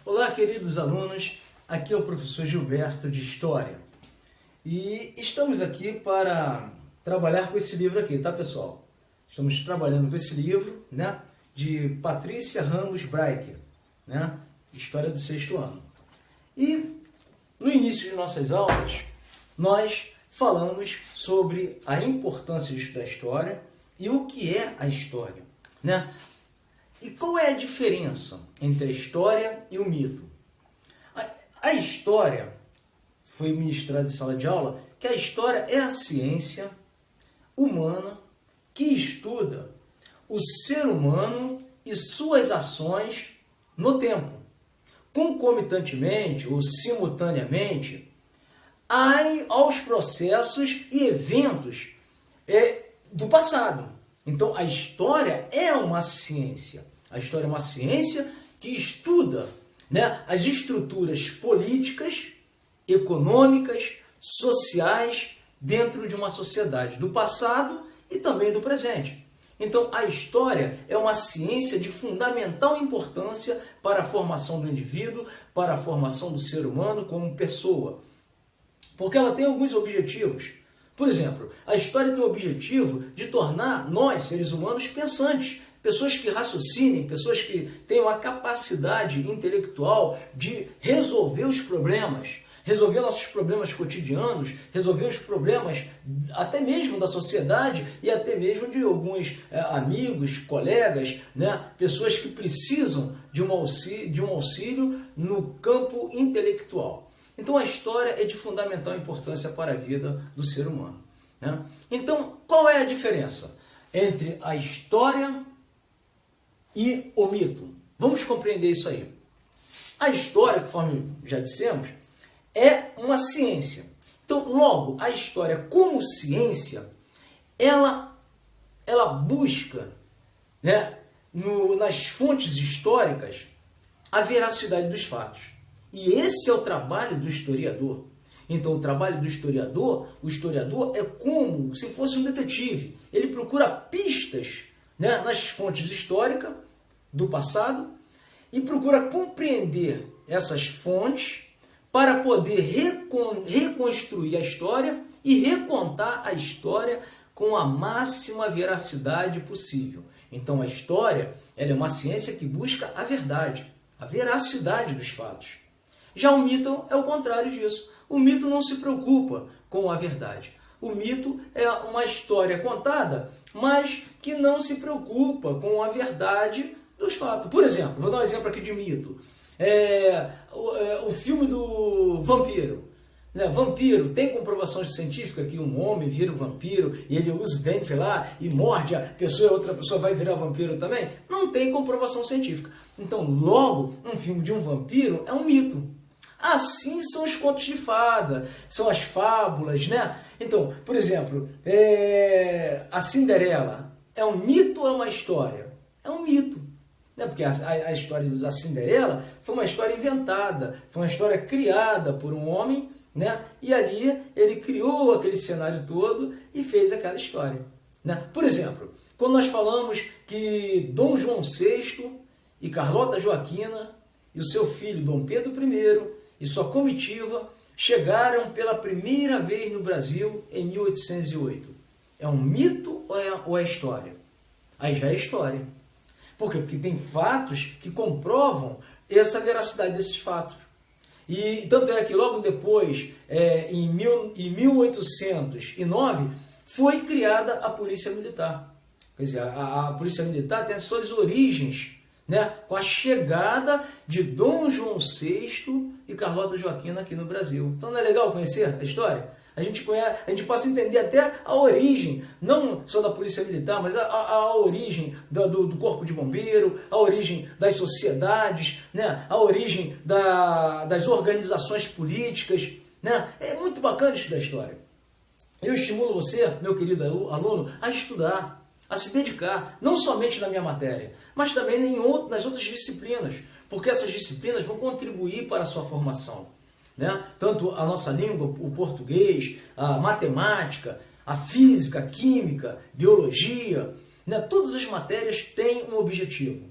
Olá, queridos alunos, aqui é o professor Gilberto de História e estamos aqui para trabalhar com esse livro aqui, tá, pessoal? Estamos trabalhando com esse livro, né, de Patrícia Ramos Breicher, né, História do Sexto Ano. E no início de nossas aulas, nós falamos sobre a importância de estudar história e o que é a história, né? E qual é a diferença entre a história e o mito? A história, foi ministrado em sala de aula, que a história é a ciência humana que estuda o ser humano e suas ações no tempo, concomitantemente ou simultaneamente aos processos e eventos do passado. Então, a história é uma ciência. A história é uma ciência que estuda, né, as estruturas políticas, econômicas, sociais dentro de uma sociedade, do passado e também do presente. Então, a história é uma ciência de fundamental importância para a formação do indivíduo, para a formação do ser humano como pessoa. Porque ela tem alguns objetivos. Por exemplo, a história tem o objetivo de tornar nós, seres humanos, pensantes. Pessoas que raciocinem, pessoas que tenham a capacidade intelectual de resolver os problemas, resolver nossos problemas cotidianos, resolver os problemas até mesmo da sociedade e até mesmo de alguns amigos, colegas, né? Pessoas que precisam de um auxílio no campo intelectual. Então a história é de fundamental importância para a vida do ser humano, né? Então, qual é a diferença entre a história e o mito? Vamos compreender isso aí. A história, conforme já dissemos, é uma ciência. Então, logo, a história como ciência, ela busca, né, nas fontes históricas a veracidade dos fatos. E esse é o trabalho do historiador. Então, o trabalho do historiador, o historiador é como se fosse um detetive. Ele procura pistas, né, nas fontes históricas do passado e procura compreender essas fontes para poder reconstruir a história e recontar a história com a máxima veracidade possível. Então a história, ela é uma ciência que busca a verdade, a veracidade dos fatos. Já o mito é o contrário disso. O mito não se preocupa com a verdade. O mito é uma história contada, mas que não se preocupa com a verdade dos fatos. Por exemplo, vou dar um exemplo aqui de mito. O filme do vampiro. Né? Vampiro, tem comprovação científica que um homem vira um vampiro e ele usa o dente lá e morde a pessoa e a outra pessoa vai virar vampiro também? Não tem comprovação científica. Então, logo, um filme de um vampiro é um mito. Assim são os contos de fada, são as fábulas, né? Então, por exemplo, a Cinderela é um mito ou é uma história? É um mito. Né? Porque a história da Cinderela foi uma história inventada, foi uma história criada por um homem, né? E ali ele criou aquele cenário todo e fez aquela história. Né? Por exemplo, quando nós falamos que Dom João VI e Carlota Joaquina e o seu filho Dom Pedro I e sua comitiva chegaram pela primeira vez no Brasil em 1808. É um mito ou é história? Aí já é história. Por quê? Porque tem fatos que comprovam essa veracidade desses fatos. E tanto é que logo depois, em 1809, foi criada a Polícia Militar. Quer dizer, a Polícia Militar tem as suas origens, né, com a chegada de Dom João VI e Carlota Joaquina aqui no Brasil. Então não é legal conhecer a história? A gente passa a entender até a origem, não só da Polícia Militar, mas a origem do Corpo de Bombeiro, a origem das sociedades, né, a origem das organizações políticas. Né? É muito bacana estudar história. Eu estimulo você, meu querido aluno, a estudar, a se dedicar, não somente na minha matéria, mas também nas outras disciplinas, porque essas disciplinas vão contribuir para a sua formação. Né? Tanto a nossa língua, o português, a matemática, a física, a química, biologia, né? Todas as matérias têm um objetivo.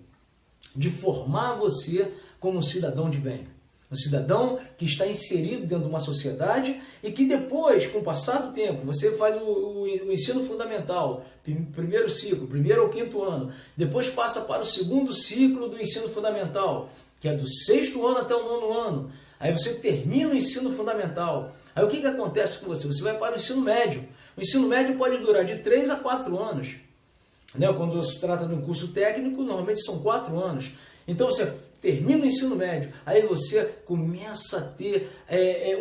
de formar você como um cidadão de bem. Um cidadão que está inserido dentro de uma sociedade e que depois, com o passar do tempo, você faz o ensino fundamental, primeiro ciclo, primeiro ao quinto ano, depois passa para o segundo ciclo do ensino fundamental, que é do sexto ano até o nono ano. Aí você termina o ensino fundamental. Aí o que acontece com você? Você vai para o ensino médio. O ensino médio pode durar de 3 a 4 anos. Quando se trata de um curso técnico, normalmente são 4 anos. Então você termina o ensino médio, aí você começa a ter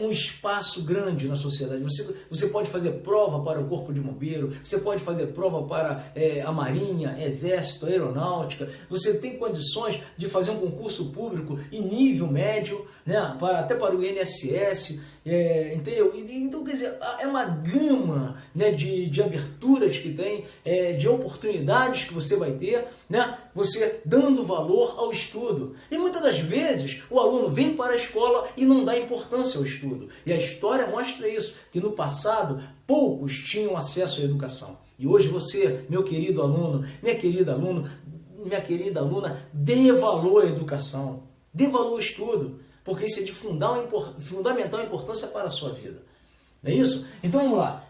um espaço grande na sociedade. Você pode fazer prova para o Corpo de Bombeiro, você pode fazer prova para a Marinha, Exército, Aeronáutica, você tem condições de fazer um concurso público em nível médio, né, até para o INSS, entendeu? Então, quer dizer, é uma gama, né, de aberturas que tem, de oportunidades que você vai ter, né, você dando valor ao estudo. E muitas das vezes o aluno vem para a escola e não dá importância ao estudo. E a história mostra isso, que no passado poucos tinham acesso à educação. E hoje você, meu querido aluno, minha querida aluna, dê valor à educação, dê valor ao estudo, porque isso é de fundamental importância para a sua vida. Não é isso? Então vamos lá.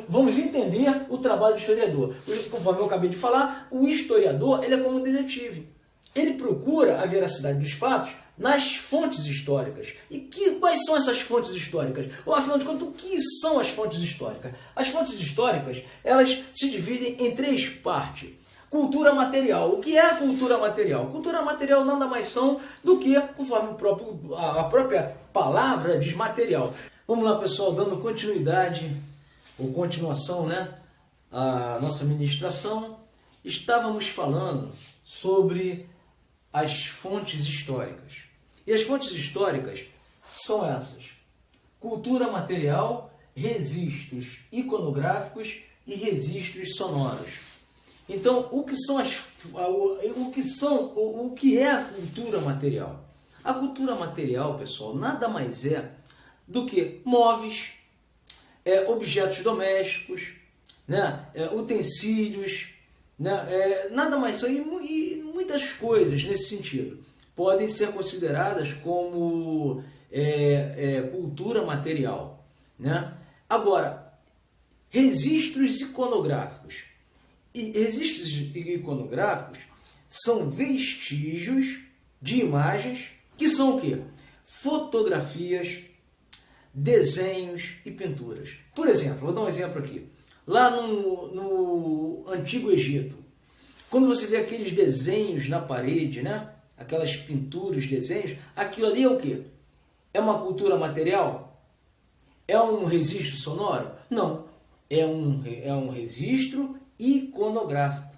Vamos entender o trabalho do historiador. Conforme eu acabei de falar, o historiador ele é como um detetive. Ele procura a veracidade dos fatos nas fontes históricas. E quais são essas fontes históricas? Ou, afinal de contas, o que são as fontes históricas? As fontes históricas, elas se dividem em 3 partes. Cultura material. O que é a cultura material? Cultura material nada mais são do que, conforme a própria palavra diz, material. Vamos lá, pessoal, dando continuidade ou continuação, né, à nossa ministração. Estávamos falando sobre as fontes históricas. E as fontes históricas são essas: cultura material, registros iconográficos e registros sonoros. Então, o que é a cultura material? A cultura material, pessoal, nada mais é do que móveis, objetos domésticos, né, utensílios, né, nada mais são, e muitas coisas nesse sentido podem ser consideradas como cultura material, né? Agora, registros iconográficos. E registros iconográficos são vestígios de imagens que são o quê? Fotografias, desenhos e pinturas. Por exemplo, vou dar um exemplo aqui. Lá no Antigo Egito, quando você vê aqueles desenhos na parede, né? Aquelas pinturas, desenhos, aquilo ali é o quê? É uma cultura material? É um registro sonoro? Não. É um registro iconográfico.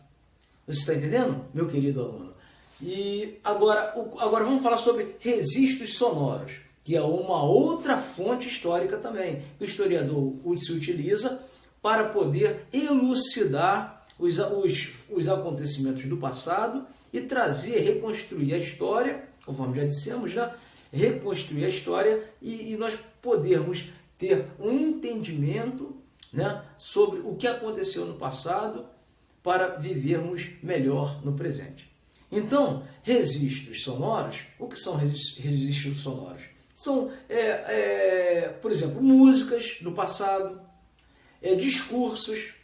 Você está entendendo, meu querido aluno? E agora vamos falar sobre registros sonoros, que é uma outra fonte histórica também, que o historiador se utiliza para poder elucidar os acontecimentos do passado e reconstruir a história, conforme já dissemos, né? Reconstruir a história e nós podermos ter um entendimento, né, sobre o que aconteceu no passado para vivermos melhor no presente. Então, registros sonoros, o que são registros sonoros? São, por exemplo, músicas do passado, discursos,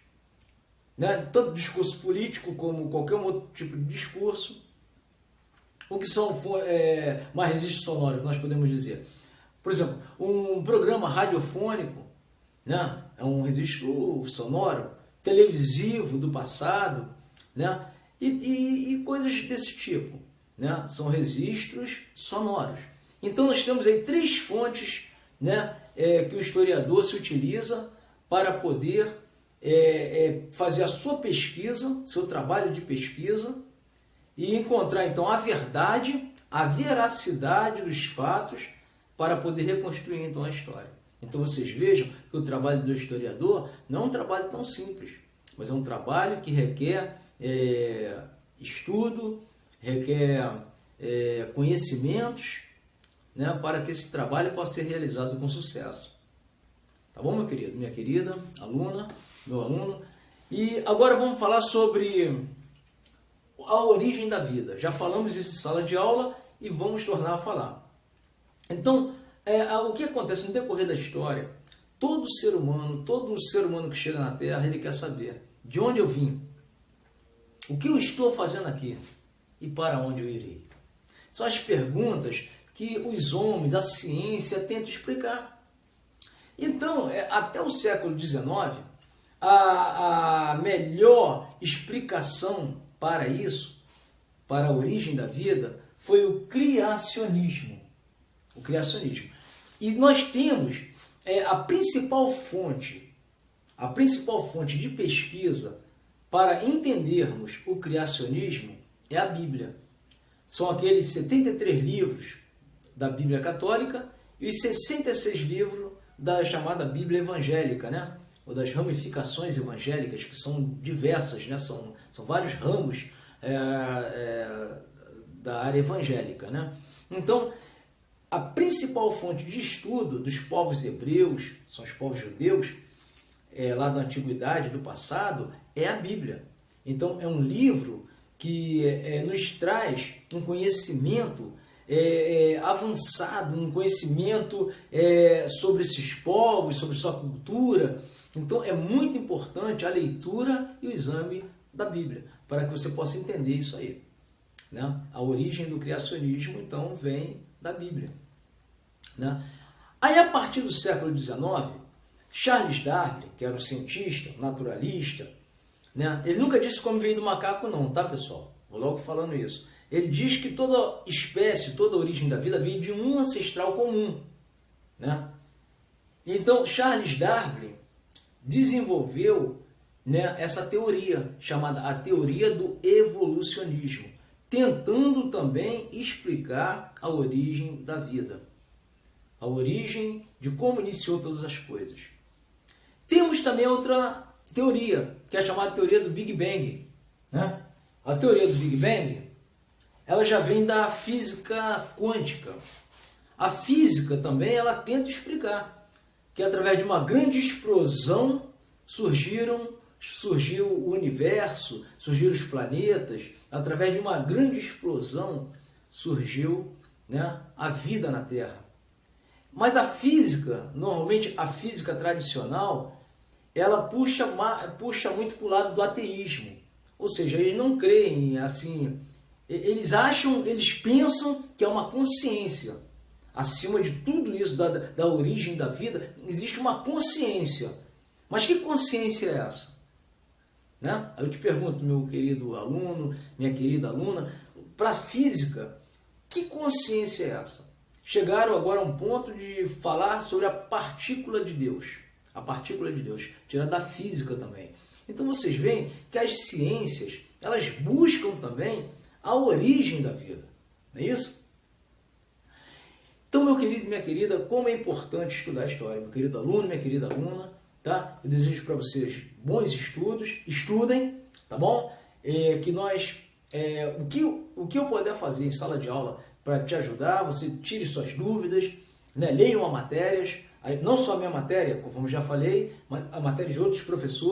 né, tanto discurso político como qualquer outro tipo de discurso. O que são mais registros sonoros, nós podemos dizer? Por exemplo, um programa radiofônico, né, é um registro sonoro, televisivo do passado, né, e coisas desse tipo, né, são registros sonoros. Então nós temos aí 3 fontes, né, que o historiador se utiliza para poder fazer a sua pesquisa, seu trabalho de pesquisa, e encontrar então a verdade, a veracidade dos fatos para poder reconstruir então a história. Então vocês vejam que o trabalho do historiador não é um trabalho tão simples, mas é um trabalho que requer estudo, requer conhecimentos, né, para que esse trabalho possa ser realizado com sucesso. Tá bom, meu querido, minha querida aluna, meu aluno? E agora vamos falar sobre a origem da vida. Já falamos isso em sala de aula e vamos tornar a falar. Então, o que acontece no decorrer da história, todo ser humano que chega na Terra, ele quer saber de onde eu vim, o que eu estou fazendo aqui e para onde eu irei. São as perguntas que os homens, a ciência, tentam explicar. Então, até o século XIX, a melhor explicação para isso, para a origem da vida, foi o criacionismo. O criacionismo. E nós temos a principal fonte de pesquisa para entendermos o criacionismo é a Bíblia. São aqueles 73 livros da Bíblia Católica e os 66 livros da chamada Bíblia Evangélica, né? Ou das ramificações evangélicas, que são diversas, né? São vários ramos da área evangélica, né? Então, a principal fonte de estudo dos povos hebreus, são os povos judeus, lá da antiguidade, do passado, é a Bíblia. Então, é um livro que nos traz um conhecimento avançado, um conhecimento sobre esses povos, sobre sua cultura. Então, é muito importante a leitura e o exame da Bíblia, para que você possa entender isso aí, né? A origem do criacionismo, então, vem da Bíblia, né? Aí, a partir do século XIX, Charles Darwin, que era um cientista, naturalista, né? Ele nunca disse como veio do macaco não, tá, pessoal? Vou logo falando isso. Ele diz que toda espécie, toda origem da vida vem de um ancestral comum, né? Então, Charles Darwin desenvolveu, né, essa teoria, chamada a teoria do evolucionismo, tentando também explicar a origem da vida, a origem de como iniciou todas as coisas. Temos também outra teoria, que é a chamada teoria do Big Bang, né? A teoria do Big Bang, ela já vem da física quântica. A física também, ela tenta explicar que através de uma grande explosão surgiu o universo, surgiram os planetas. Através de uma grande explosão surgiu, né, a vida na Terra. Mas a física, normalmente a física tradicional, ela puxa muito para o lado do ateísmo. Ou seja, eles não creem assim, eles pensam que é uma consciência. Acima de tudo isso, da origem da vida, existe uma consciência. Mas que consciência é essa? Né? Aí eu te pergunto, meu querido aluno, minha querida aluna, para a física, que consciência é essa? Chegaram agora a um ponto de falar sobre a partícula de Deus. A partícula de Deus, tirada da física também. Então vocês veem que as ciências, elas buscam também a origem da vida. Não é isso? Então, meu querido e minha querida, como é importante estudar a história. Meu querido aluno, minha querida aluna, tá? Eu desejo para vocês bons estudos, estudem, tá bom? Que nós, o que eu puder fazer em sala de aula para te ajudar, você tire suas dúvidas, né? Leiam as matérias, não só a minha matéria, como já falei, mas a matéria de outros professores.